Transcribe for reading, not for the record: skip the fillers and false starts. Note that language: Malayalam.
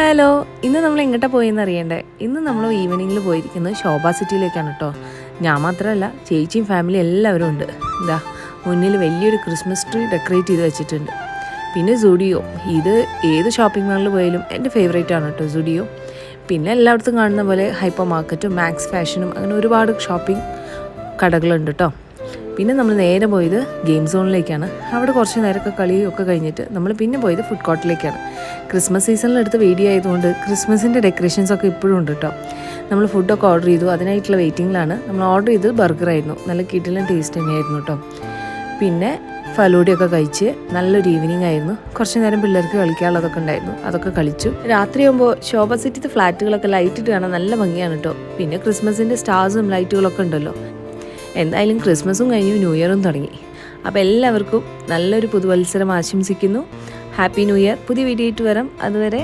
ഹലോ, ഇന്ന് നമ്മൾ എങ്ങോട്ടാണ് പോയെന്ന് അറിയണ്ടേ? ഇന്ന് നമ്മൾ ഈവനിങ്ങിൽ പോയിരിക്കുന്നത് ശോഭ സിറ്റിയിലേക്കാണ് കേട്ടോ. ഞാൻ മാത്രമല്ല, ചേച്ചിയും ഫാമിലി എല്ലാവരും ഉണ്ട്. ഇതാ മുന്നിൽ വലിയൊരു ക്രിസ്മസ് ട്രീ ഡെക്കറേറ്റ് ചെയ്ത് വെച്ചിട്ടുണ്ട്. പിന്നെ സുഡിയോ, ഇത് ഏത് ഷോപ്പിംഗ് മാളിൽ പോയാലും എൻ്റെ ഫേവറേറ്റ് ആണ് കേട്ടോ സുഡിയോ. പിന്നെ എല്ലായിടത്തും കാണുന്ന പോലെ ഹൈപ്പർ മാർക്കറ്റും മാക്സ് ഫാഷനും അങ്ങനെ ഒരുപാട് ഷോപ്പിംഗ് കടകളുണ്ട് കേട്ടോ. പിന്നെ നമ്മൾ നേരെ പോയത് ഗെയിം സോണിലേക്കാണ്. അവിടെ കുറച്ച് നേരമൊക്കെ കളിയൊക്കെ കഴിഞ്ഞിട്ട് നമ്മൾ പിന്നെ പോയത് ഫുഡ് കോർട്ടിലേക്കാണ്. ക്രിസ്മസ് സീസണിലെടുത്ത് വീഡിയോ ആയതുകൊണ്ട് ക്രിസ്മസിൻ്റെ ഡെക്കറേഷൻസൊക്കെ ഇപ്പോഴും ഉണ്ട് കേട്ടോ. നമ്മൾ ഫുഡൊക്കെ ഓർഡർ ചെയ്തു, അതിനായിട്ടുള്ള വെയിറ്റിങ്ങിലാണ്. നമ്മൾ ഓർഡർ ചെയ്തത് ബർഗറായിരുന്നു. നല്ല കിടിലൻ ടേസ്റ്റ് തന്നെയായിരുന്നു കേട്ടോ. പിന്നെ ഫലൂഡയൊക്കെ കഴിച്ച് നല്ലൊരു ഈവനിങ് ആയിരുന്നു. കുറച്ച് നേരം പിള്ളേർക്ക് കളിക്കാനുള്ളതൊക്കെ ഉണ്ടായിരുന്നു, അതൊക്കെ കളിച്ചു. രാത്രിയാകുമ്പോൾ ശോഭ സിറ്റിത്തെ ഫ്ലാറ്റുകളൊക്കെ ലൈറ്റിട്ട് കാണാൻ നല്ല ഭംഗിയാണ് കേട്ടോ. പിന്നെ ക്രിസ്മസിൻ്റെ സ്റ്റാർസും ലൈറ്റുകളൊക്കെ ഉണ്ടല്ലോ. എന്തായാലും ക്രിസ്മസും കഴിഞ്ഞു, ന്യൂ ഇയറും തുടങ്ങി. അപ്പോൾ എല്ലാവർക്കും നല്ലൊരു പുതുവത്സരം ആശംസിക്കുന്നു. Happy new year. പുതിയ വീഡിയോ ആയിട്ട് വരാം. അതുവരെ